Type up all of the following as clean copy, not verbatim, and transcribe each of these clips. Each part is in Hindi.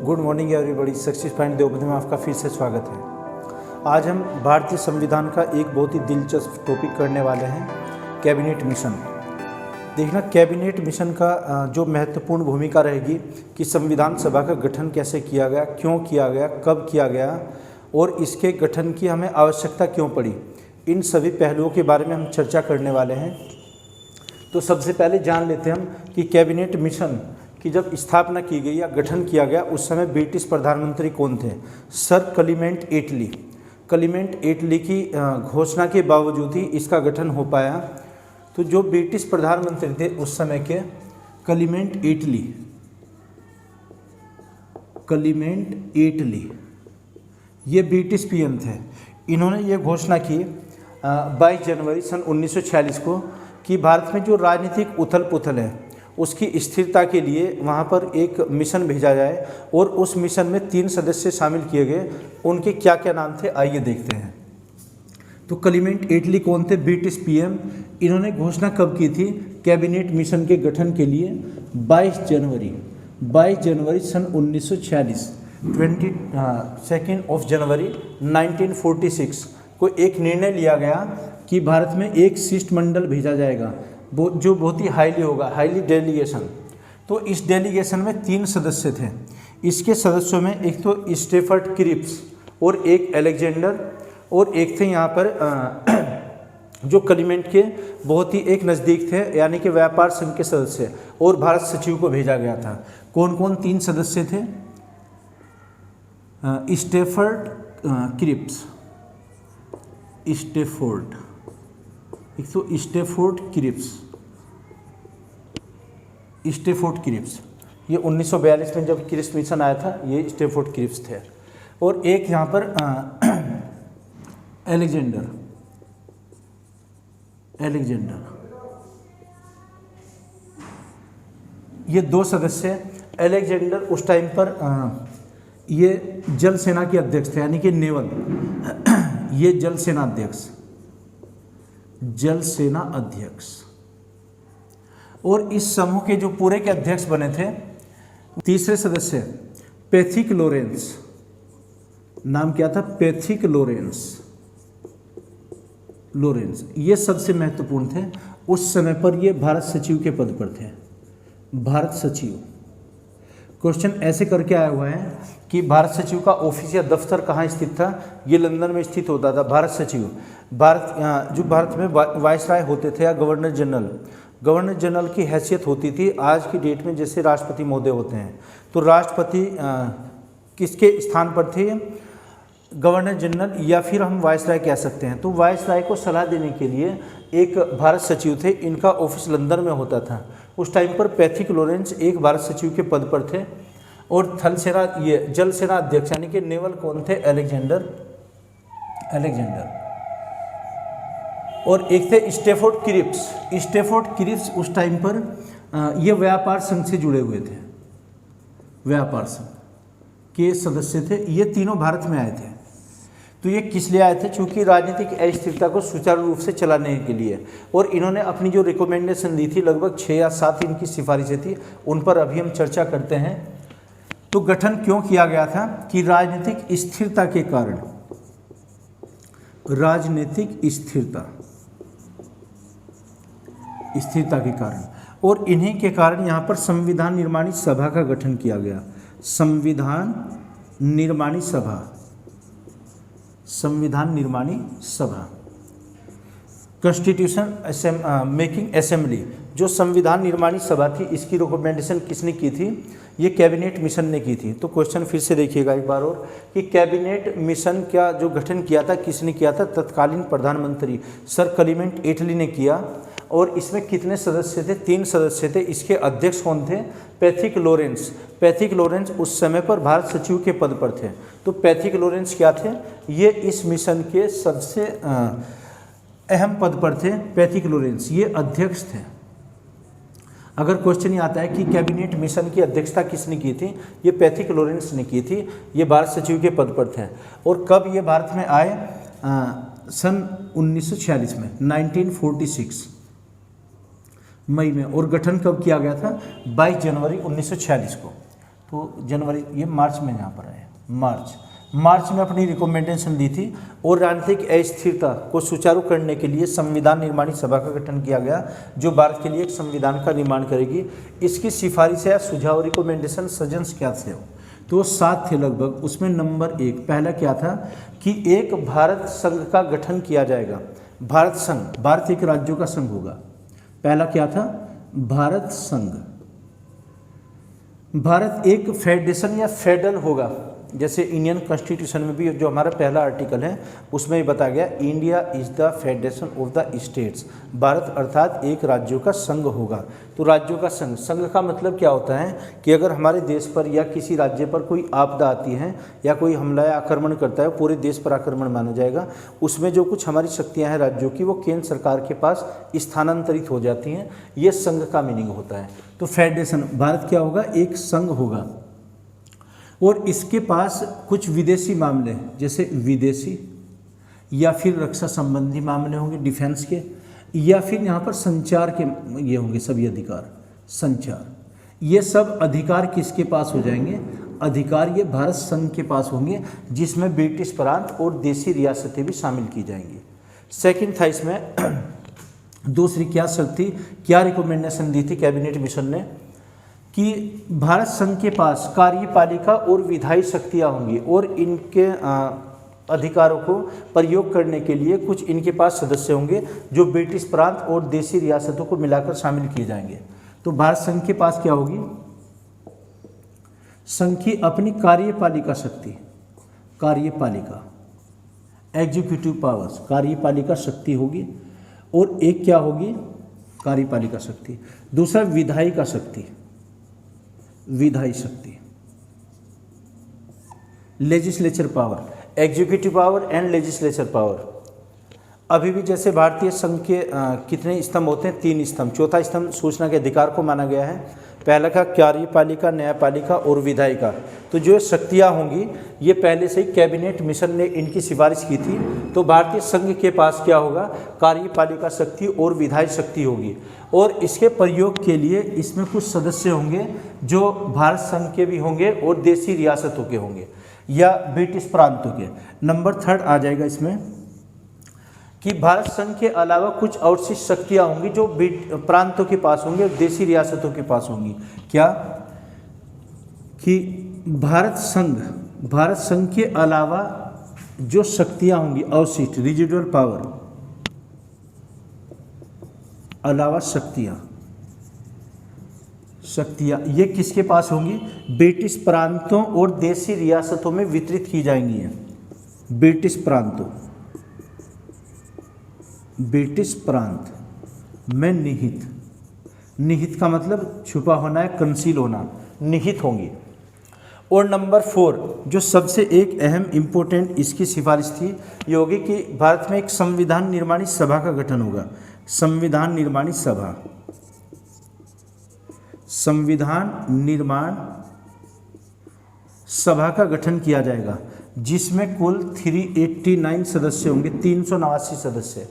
Good morning everybody. Success point Deoband में आपका फिर से स्वागत है। आज हम भारतीय संविधान का एक बहुत ही दिलचस्प टॉपिक करने वाले हैं, कैबिनेट मिशन। देखना, कैबिनेट मिशन का जो महत्वपूर्ण भूमिका रहेगी कि संविधान सभा का गठन कैसे किया गया, क्यों किया गया, कब किया गया और इसके गठन की हमें आवश्यकता क्यों पड़ी, इन सभी पहलुओं के बारे में हम चर्चा करने वाले हैं। तो सबसे पहले जान लेते हैं हम कि कैबिनेट मिशन की जब स्थापना की गई या गठन किया गया उस समय ब्रिटिश प्रधानमंत्री कौन थे? सर क्लीमेंट एटली। क्लीमेंट एटली की घोषणा के बावजूद ही इसका गठन हो पाया। तो जो ब्रिटिश प्रधानमंत्री थे उस समय के, क्लीमेंट एटली ये ब्रिटिश पीएम थे। इन्होंने ये घोषणा की 22 जनवरी सन 1946 को कि भारत में जो राजनीतिक उथल पुथल है उसकी स्थिरता के लिए वहाँ पर एक मिशन भेजा जाए और उस मिशन में 3 सदस्य शामिल किए गए। उनके क्या क्या नाम थे, आइए देखते हैं। तो क्लीमेंट एटली कौन थे? British PM. इन्होंने घोषणा कब की थी कैबिनेट मिशन के गठन के लिए? 22 जनवरी सन 1946, 22 जनवरी 1946 को एक निर्णय लिया गया कि भारत में एक शिष्टमंडल भेजा जाएगा जो बहुत ही हाईली होगा, हाईली डेलीगेशन। तो इस डेलीगेशन में 3 सदस्य थे। इसके सदस्यों में एक तो स्टेफर्ड क्रिप्स और एक अलेक्जेंडर और एक थे यहाँ पर जो क्लीमेंट के बहुत ही एक नज़दीक थे, यानी कि व्यापार संघ के सदस्य, और भारत सचिव को भेजा गया था। कौन कौन 3 सदस्य थे? स्टेफर्ड क्रिप्स, स्टेफोर्ड क्रिप्स, ये 1942 में जब क्रिप्स मिशन आया था, ये स्टेफोर्ड क्रिप्स थे। और एक यहाँ पर अलेक्जेंडर, ये 2 सदस्य। अलेक्जेंडर उस टाइम पर ये जल सेना के अध्यक्ष थे, यानी कि नेवल, ये जल सेना अध्यक्ष। और इस समूह के जो पूरे के अध्यक्ष बने थे तीसरे सदस्य पैथिक लॉरेंस। नाम क्या था? Pethick Lawrence. ये सबसे महत्वपूर्ण थे। उस समय पर ये भारत सचिव के पद पर थे। भारत सचिव। क्वेश्चन ऐसे करके आया हुआ है कि भारत सचिव का ऑफिस या दफ्तर कहाँ स्थित था? ये लंदन में स्थित होता था। भारत सचिव, जो भारत में वाइसराय होते थे या गवर्नर जनरल की हैसियत होती थी आज की डेट में जैसे राष्ट्रपति महोदय होते हैं। तो राष्ट्रपति किसके स्थान पर थे? गवर्नर जनरल, या फिर हम वाइसराय कह सकते हैं। तो वाइसराय को सलाह देने के लिए एक भारत सचिव थे। इनका ऑफिस लंदन में होता था। उस टाइम पर पैथिक लॉरेंस एक भारत सचिव के पद पर थे। और थल सेना, ये जल सेना अध्यक्ष यानी कि नेवल कौन थे? अलेक्जेंडर। और एक थे स्टेफोर्ड क्रिप्स उस टाइम पर ये व्यापार संघ से जुड़े हुए थे, व्यापार संघ के सदस्य थे। ये तीनों भारत में आए थे। तो ये किस लिए आए थे? चूँकि राजनीतिक अस्थिरता को सुचारू रूप से चलाने के लिए। और इन्होंने अपनी जो रिकमेंडेशन दी थी, लगभग 6 या 7 इनकी सिफारिशें थी, उन पर अभी हम चर्चा करते हैं। तो गठन क्यों किया गया था? कि राजनीतिक स्थिरता के कारण, स्थिरता के कारण, और इन्हीं के कारण यहाँ पर संविधान निर्माणी सभा का गठन किया गया। संविधान निर्माणी सभा, कॉन्स्टिट्यूशन मेकिंग असेंबली। जो संविधान निर्माणी सभा थी, इसकी रिकमेंडेशन किसने की थी? ये कैबिनेट मिशन ने की थी। तो क्वेश्चन फिर से देखिएगा एक बार और कि कैबिनेट मिशन का जो गठन किया था किसने किया था? तत्कालीन प्रधानमंत्री सर क्लीमेंट एटली ने किया। और इसमें कितने सदस्य थे? 3 सदस्य थे। इसके अध्यक्ष कौन थे? पैथिक लॉरेंस उस समय पर भारत सचिव के पद पर थे। तो पैथिक लॉरेंस क्या थे? ये इस मिशन के सबसे अहम पद पर थे। पैथिक लॉरेंस ये अध्यक्ष थे। अगर क्वेश्चन ये आता है कि कैबिनेट मिशन की अध्यक्षता किसने की थी? ये पैथिक लॉरेंस ने की थी। ये भारत सचिव के पद पर थे। और कब ये भारत में आए? सन 1946 में, 1946 मई में। और गठन कब किया गया था? 22 जनवरी 1946 को। तो जनवरी, ये मार्च में यहाँ पर है, मार्च में अपनी रिकमेंडेशन दी थी और राजनीतिक अस्थिरता को सुचारू करने के लिए संविधान निर्माणी सभा का गठन किया गया, जो भारत के लिए एक संविधान का निर्माण करेगी। इसकी सिफारिश या सुझाव रिकमेंडेशन सजेशंस क्या थे? तो 7 थे लगभग। उसमें नंबर 1 पहला क्या था कि एक भारत संघ का गठन किया जाएगा। भारत संघ, भारत एक राज्यों का संघ होगा। पहला क्या था? भारत संघ। भारत एक फेडरेशन या फेडरल होगा, जैसे इंडियन कॉन्स्टिट्यूशन में भी जो हमारा पहला आर्टिकल है उसमें ही बताया गया, India is the federation of the states. Bharat अर्थात एक राज्यों का संघ होगा। तो राज्यों का संघ, संघ का मतलब क्या होता है कि अगर हमारे देश पर या किसी राज्य पर कोई आपदा आती है या कोई हमला या आक्रमण करता है, पूरे देश पर आक्रमण माना जाएगा। उसमें जो कुछ हमारी शक्तियाँ हैं राज्यों की, वो केंद्र सरकार के पास स्थानांतरित हो जाती हैं। ये संघ का मीनिंग होता है। तो फेडरेशन, भारत क्या होगा? एक संघ होगा और इसके पास कुछ विदेशी मामले जैसे विदेशी या फिर रक्षा संबंधी मामले होंगे, डिफेंस के, या फिर यहाँ पर संचार के ये होंगे सभी अधिकार। संचार, ये सब अधिकार किसके पास हो जाएंगे? अधिकार ये भारत संघ के पास होंगे, जिसमें ब्रिटिश प्रांत और देशी रियासतें भी शामिल की जाएंगी। सेकंड था इसमें दूसरी क्या शर्त थी, क्या रिकमेंडेशन दी थी कैबिनेट मिशन ने कि भारत संघ के पास कार्यपालिका और विधायी शक्तियाँ होंगी और इनके अधिकारों को प्रयोग करने के लिए कुछ इनके पास सदस्य होंगे जो ब्रिटिश प्रांत और देशी रियासतों को मिलाकर शामिल किए जाएंगे। तो भारत संघ के पास क्या होगी? संघ की अपनी कार्यपालिका शक्ति, कार्यपालिका, एग्जीक्यूटिव पावर्स, कार्यपालिका शक्ति होगी। और एक क्या होगी? कार्यपालिका शक्ति। दूसरा विधायिका शक्ति, विधायी शक्ति, legislature power, executive power and legislature power. अभी भी जैसे भारतीय संघ के कितने स्तंभ होते हैं? 3 स्तंभ। चौथा स्तंभ सूचना के अधिकार को माना गया है। पहला का कार्यपालिका, न्यायपालिका और विधायिका। तो जो शक्तियाँ होंगी ये पहले से ही कैबिनेट मिशन ने इनकी सिफारिश की थी। तो भारतीय संघ के पास क्या होगा? कार्यपालिका शक्ति और विधायी शक्ति होगी और इसके प्रयोग के लिए इसमें कुछ सदस्य होंगे जो भारत संघ के भी होंगे और देशी रियासतों के होंगे या ब्रिटिश प्रांतों के। नंबर 3 आ जाएगा इसमें कि भारत संघ के अलावा कुछ अवशिष्ट शक्तियाँ होंगी जो प्रांतों के पास होंगी और देशी रियासतों के पास होंगी। क्या? कि भारत संघ के अलावा जो शक्तियाँ होंगी अवशिष्ट, रिजिडुअल पावर, अलावा शक्तियाँ ये किसके पास होंगी? ब्रिटिश प्रांतों और देशी रियासतों में वितरित की जाएंगी। ब्रिटिश प्रांत में निहित का मतलब छुपा होना है, कंसील होना, निहित होंगी। और नंबर 4 जो सबसे एक अहम इम्पोर्टेंट इसकी सिफारिश थी ये होगी कि भारत में एक संविधान निर्माणी सभा का गठन होगा। संविधान निर्माण सभा का गठन किया जाएगा जिसमें कुल 389 सदस्य होंगे, 389 सदस्य।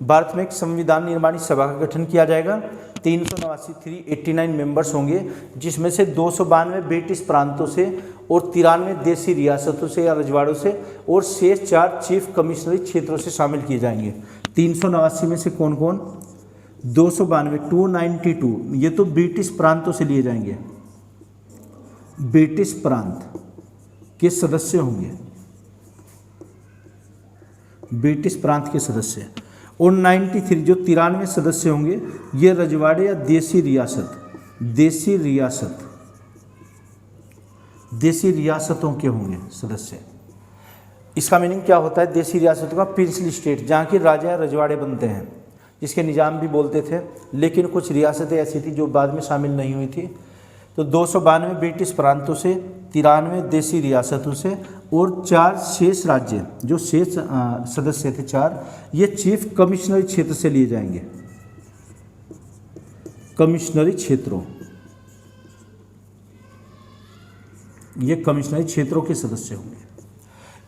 भारत में एक संविधान निर्माणी सभा का गठन किया जाएगा, 389 मेंबर्स होंगे, जिसमें से 292 ब्रिटिश प्रांतों से और 93 देशी रियासतों से या रजवाड़ों से और शेष 4 चीफ कमिश्नरी क्षेत्रों से शामिल किए जाएंगे। 389 में से कौन कौन? 292 ये तो ब्रिटिश प्रांतों से लिए जाएंगे, ब्रिटिश प्रांत के सदस्य होंगे, ब्रिटिश प्रांत के सदस्य। और 93 जो 93 सदस्य होंगे ये रजवाड़े या देशी रियासतों के होंगे सदस्य। इसका मीनिंग क्या होता है? देशी रियासतों का प्रिंसली स्टेट, जहाँ के राजा या रजवाड़े बनते हैं, जिसके निजाम भी बोलते थे, लेकिन कुछ रियासतें ऐसी थी जो बाद में शामिल नहीं हुई थी। तो 292 ब्रिटिश प्रांतों से, 93 देशी रियासतों से और 4 शेष राज्य जो शेष सदस्य थे 4, ये चीफ कमिश्नरी क्षेत्र से लिए जाएंगे। कमिश्नरी क्षेत्रों, ये कमिश्नरी क्षेत्रों के सदस्य होंगे।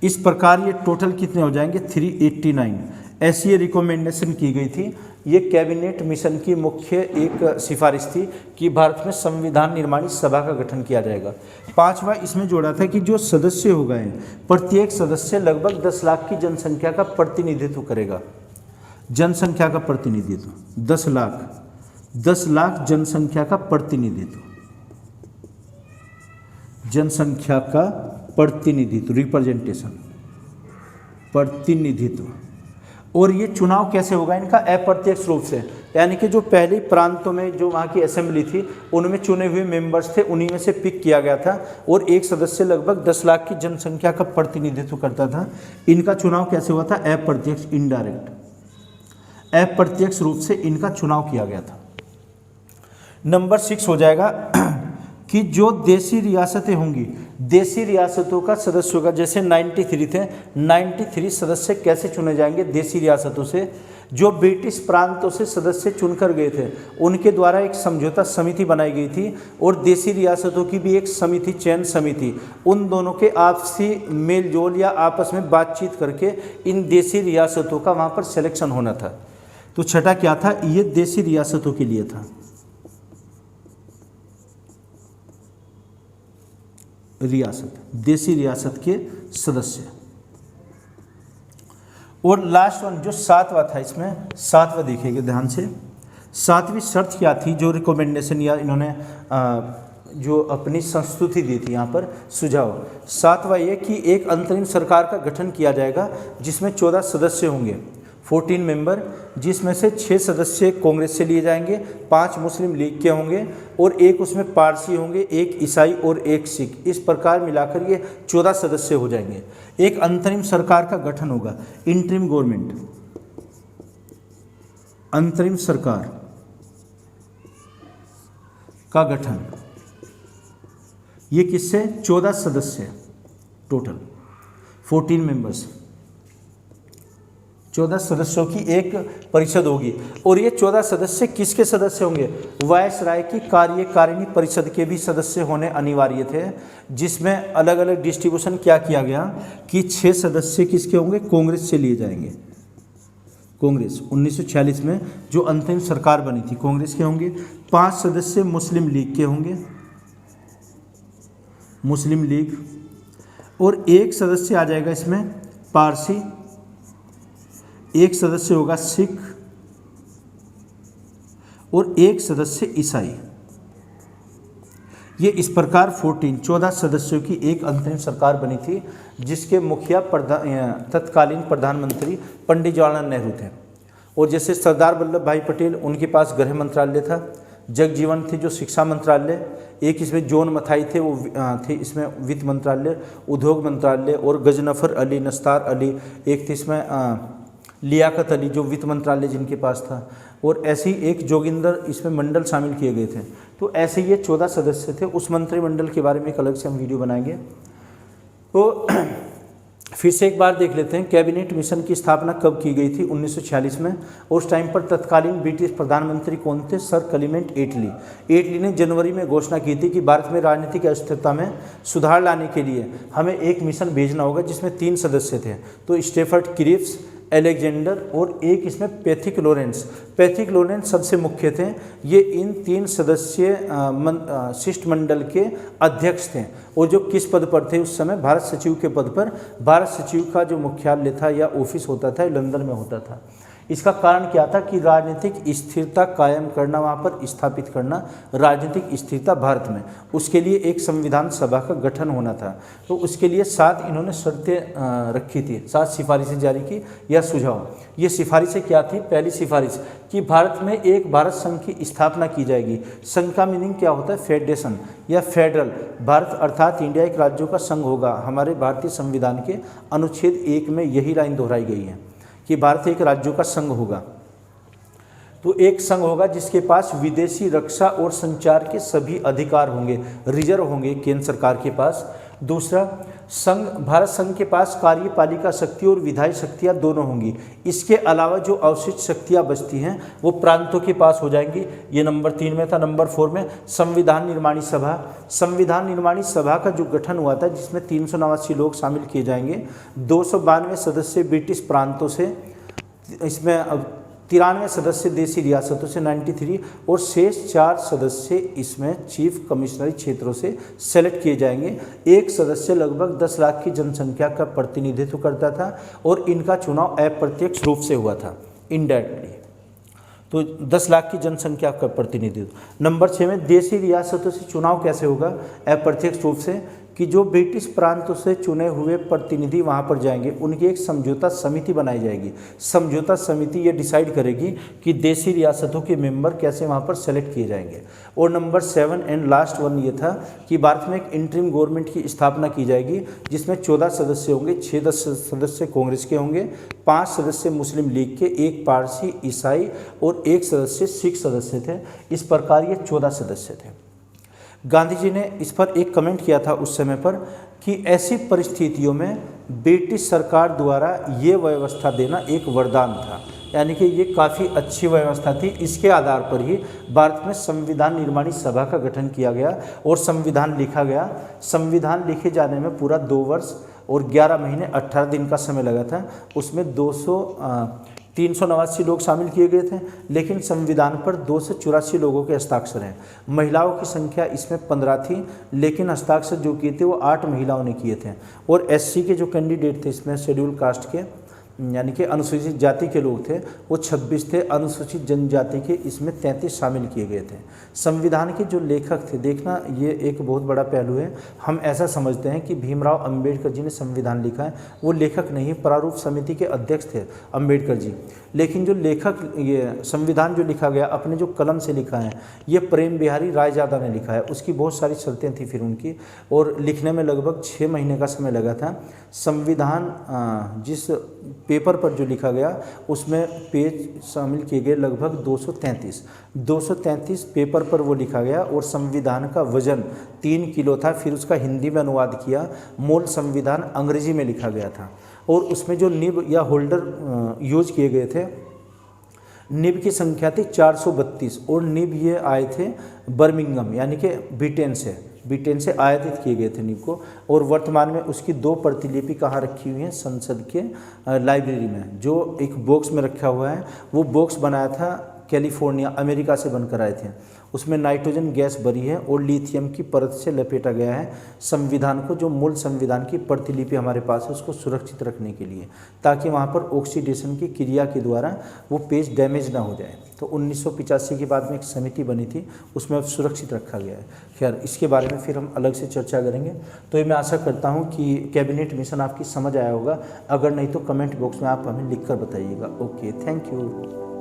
इस प्रकार ये टोटल कितने हो जाएंगे? 389। ऐसी ये रिकमेंडेशन की गई थी ये कैबिनेट मिशन की मुख्य एक सिफारिश थी कि भारत में संविधान निर्माणी सभा का गठन किया जाएगा। 5वां इसमें जोड़ा था कि जो सदस्य हो गए प्रत्येक सदस्य लगभग 10 लाख की जनसंख्या का प्रतिनिधित्व करेगा। जनसंख्या का प्रतिनिधित्व 10 लाख जनसंख्या का प्रतिनिधित्व, जनसंख्या का प्रतिनिधित्व, रिप्रेजेंटेशन, प्रतिनिधित्व। और ये चुनाव कैसे होगा इनका? अप्रत्यक्ष रूप से, यानी कि जो पहले प्रांतों में जो वहाँ की असेंबली थी उनमें चुने हुए मेंबर्स थे, उन्हीं में से पिक किया गया था और एक सदस्य लगभग 10 लाख की जनसंख्या का प्रतिनिधित्व करता था। इनका चुनाव कैसे हुआ था? अप्रत्यक्ष, इनडायरेक्ट, अप्रत्यक्ष रूप से इनका चुनाव किया गया था। नंबर 6 हो जाएगा कि जो देशी रियासतें होंगी, देशी रियासतों का सदस्यों का, जैसे 93 थे, 93 सदस्य कैसे चुने जाएंगे? देशी रियासतों से। जो ब्रिटिश प्रांतों से सदस्य चुनकर गए थे उनके द्वारा एक समझौता समिति बनाई गई थी और देशी रियासतों की भी एक समिति, चयन समिति, उन दोनों के आपसी मेल जोल या आपस में बातचीत करके इन देशी रियासतों का वहाँ पर सिलेक्शन होना था। तो छठा क्या था? ये देशी रियासतों के लिए था, रियासत, देशी रियासत के सदस्य। और लास्ट वन जो 7वां था, इसमें 7वां देखिएगा ध्यान से। 7वीं शर्त क्या थी जो रिकमेंडेशन या इन्होंने जो अपनी संस्तुति दी थी यहाँ पर सुझाव? 7वां ये कि एक अंतरिम सरकार का गठन किया जाएगा जिसमें 14 सदस्य होंगे, 14 मेंबर, जिसमें से 6 सदस्य कांग्रेस से लिए जाएंगे, 5 मुस्लिम लीग के होंगे और एक उसमें पारसी होंगे, एक ईसाई और एक सिख। इस प्रकार मिलाकर ये 14 सदस्य हो जाएंगे। एक अंतरिम सरकार का गठन होगा, इंटरिम गवर्नमेंट, अंतरिम सरकार का गठन। ये किससे? 14 सदस्य टोटल, 14 मेंबर्स, 14 सदस्यों की एक परिषद होगी। और ये 14 सदस्य किसके सदस्य होंगे? वायसराय की कार्यकारिणी परिषद के भी सदस्य होने अनिवार्य थे, जिसमें अलग अलग डिस्ट्रीब्यूशन क्या किया गया कि 6 सदस्य किसके होंगे? कांग्रेस से लिए जाएंगे। कांग्रेस 1946 में जो अंतिम सरकार बनी थी कांग्रेस के होंगे। 5 सदस्य मुस्लिम लीग के होंगे, मुस्लिम लीग, और एक सदस्य आ जाएगा इसमें पारसी, एक सदस्य होगा सिख और एक सदस्य ईसाई। ये इस प्रकार 14 सदस्यों की एक अंतरिम सरकार बनी थी जिसके मुखिया तत्कालीन प्रधानमंत्री पंडित जवाहरलाल नेहरू थे। और जैसे सरदार वल्लभ भाई पटेल, उनके पास गृह मंत्रालय था, जगजीवन थे जो शिक्षा मंत्रालय, एक इसमें जोन मथाई थे वो थे इसमें वित्त मंत्रालय, उद्योग मंत्रालय, और गजनफर अली, नस्तार अली एक थे इसमें, लियाकत अली जो वित्त मंत्रालय जिनके पास था, और ऐसे ही एक जोगिंदर इसमें मंडल शामिल किए गए थे। तो ऐसे ये 14 सदस्य थे। उस मंत्रिमंडल के बारे में एक अलग से हम वीडियो बनाएंगे। तो फिर से एक बार देख लेते हैं कैबिनेट मिशन की स्थापना कब की गई थी? 1946 में। उस टाइम पर तत्कालीन ब्रिटिश प्रधानमंत्री कौन थे? सर क्लीमेंट एटली। एटली ने जनवरी में घोषणा की थी कि भारत में राजनीतिक अस्थिरता में सुधार लाने के लिए हमें एक मिशन भेजना होगा जिसमें 3 सदस्य थे। तो स्टेफर्ड क्रिप्स, एलेक्जेंडर और एक इसमें पैथिक लॉरेंस। पैथिक लॉरेंस सबसे मुख्य थे। ये इन 3 सदस्यीय शिष्टमंडल के अध्यक्ष थे और जो किस पद पर थे उस समय? भारत सचिव के पद पर। भारत सचिव का जो मुख्यालय था या ऑफिस होता था लंदन में होता था। इसका कारण क्या था कि राजनीतिक स्थिरता कायम करना, वहाँ पर स्थापित करना राजनीतिक स्थिरता भारत में, उसके लिए एक संविधान सभा का गठन होना था। तो उसके लिए 7 इन्होंने शर्तें रखी थी, 7 सिफारिशें जारी की या सुझाव। ये सिफारिशें क्या थी? पहली सिफारिश कि भारत में एक भारत संघ की स्थापना की जाएगी। संघ का मीनिंग क्या होता है? फेडरेशन या फेडरल। भारत अर्थात इंडिया एक राज्यों का संघ होगा। हमारे भारतीय संविधान के अनुच्छेद 1 में यही लाइन दोहराई गई है कि भारत एक राज्यों का संघ होगा। तो एक संघ होगा जिसके पास विदेशी रक्षा और संचार के सभी अधिकार होंगे, रिजर्व होंगे केंद्र सरकार के पास। दूसरा, संघ, भारत संघ के पास कार्यपालिका शक्ति और विधायी शक्तियाँ दोनों होंगी। इसके अलावा जो अवशिष्ट शक्तियाँ बचती हैं वो प्रांतों के पास हो जाएंगी। ये नंबर 3 में था। नंबर 4 में संविधान निर्माणी सभा। संविधान निर्माणी सभा का जो गठन हुआ था जिसमें 389 लोग शामिल किए जाएंगे, 292 सदस्य ब्रिटिश प्रांतों से, इसमें 93 सदस्य देशी रियासतों से 93 और शेष 4 सदस्य इसमें चीफ कमिश्नरी क्षेत्रों से सेलेक्ट किए जाएंगे। एक सदस्य लगभग 10 लाख की जनसंख्या का प्रतिनिधित्व करता था और इनका चुनाव अप्रत्यक्ष रूप से हुआ था, इनडायरेक्टली। तो 10 लाख की जनसंख्या का प्रतिनिधित्व। नंबर 6 में देशी रियासतों से चुनाव कैसे होगा? अप्रत्यक्ष रूप से, कि जो ब्रिटिश प्रांतों से चुने हुए प्रतिनिधि वहां पर जाएंगे, उनकी एक समझौता समिति बनाई जाएगी। समझौता समिति ये डिसाइड करेगी कि देशी रियासतों के मेंबर कैसे वहां पर सेलेक्ट किए जाएंगे। और नंबर 7 एंड लास्ट वन ये था कि भारत में एक इंटरिम गवर्नमेंट की स्थापना की जाएगी, जिसमें 14 सदस्य होंगे, 6 सदस्य कांग्रेस के होंगे, 5 सदस्य मुस्लिम लीग के, 1 पारसी ईसाई और 1 सदस्य सिख सदस्य थे। इस प्रकार ये 14 सदस्य थे। गांधी जी ने इस पर एक कमेंट किया था उस समय पर कि ऐसी परिस्थितियों में ब्रिटिश सरकार द्वारा ये व्यवस्था देना एक वरदान था, यानी कि ये काफ़ी अच्छी व्यवस्था थी। इसके आधार पर ही भारत में संविधान निर्माणी सभा का गठन किया गया और संविधान लिखा गया। संविधान लिखे जाने में पूरा 2 वर्ष और 11 महीने 18 दिन का समय लगा था। उसमें 389 लोग शामिल किए गए थे, लेकिन संविधान पर 284 लोगों के हस्ताक्षर हैं। महिलाओं की संख्या इसमें 15 थी, लेकिन हस्ताक्षर जो किए थे वो 8 महिलाओं ने किए थे। और एससी के जो कैंडिडेट थे इसमें शेड्यूल कास्ट के, यानी कि अनुसूचित जाति के लोग थे, वो 26 थे। अनुसूचित जनजाति के इसमें 33 शामिल किए गए थे। संविधान के जो लेखक थे, देखना ये एक बहुत बड़ा पहलू है। हम ऐसा समझते हैं कि भीमराव अंबेडकर जी ने संविधान लिखा है, वो लेखक नहीं, प्रारूप समिति के अध्यक्ष थे अंबेडकर जी। लेकिन जो लेखक, ये संविधान जो लिखा गया अपने जो कलम से लिखा है, ये प्रेम बिहारी रायजादा ने लिखा है। उसकी बहुत सारी शर्तें थी फिर उनकी, और लिखने में लगभग 6 महीने का समय लगा था। संविधान जिस पेपर पर जो लिखा गया उसमें पेज शामिल किए गए लगभग 233 पेपर पर वो लिखा गया। और संविधान का वजन 3 किलो था। फिर उसका हिंदी में अनुवाद किया। मूल संविधान अंग्रेजी में लिखा गया था और उसमें जो निब या होल्डर यूज किए गए थे, निब की संख्या थी 432 और निब ये आए थे बर्मिंघम, यानी कि ब्रिटेन से आयातित किए गए थे निब को। और वर्तमान में उसकी 2 प्रतिलिपि कहाँ रखी हुई हैं? संसद के लाइब्रेरी में, जो एक बॉक्स में रखा हुआ है। वो बॉक्स बनाया था कैलिफोर्निया, अमेरिका से बनकर आए थे। उसमें नाइट्रोजन गैस भरी है और लिथियम की परत से लपेटा गया है संविधान को, जो मूल संविधान की प्रतिलिपि हमारे पास है उसको सुरक्षित रखने के लिए, ताकि वहाँ पर ऑक्सीडेशन की क्रिया के द्वारा वो पेज डैमेज ना हो जाए। तो 1985 के बाद में एक समिति बनी थी, उसमें अब सुरक्षित रखा गया है। खैर, इसके बारे में फिर हम अलग से चर्चा करेंगे। तो ये मैं आशा करता हूँ कि कैबिनेट मिशन आपकी समझ आया होगा। अगर नहीं तो कमेंट बॉक्स में आप हमें लिख कर बताइएगा। Okay, thank you.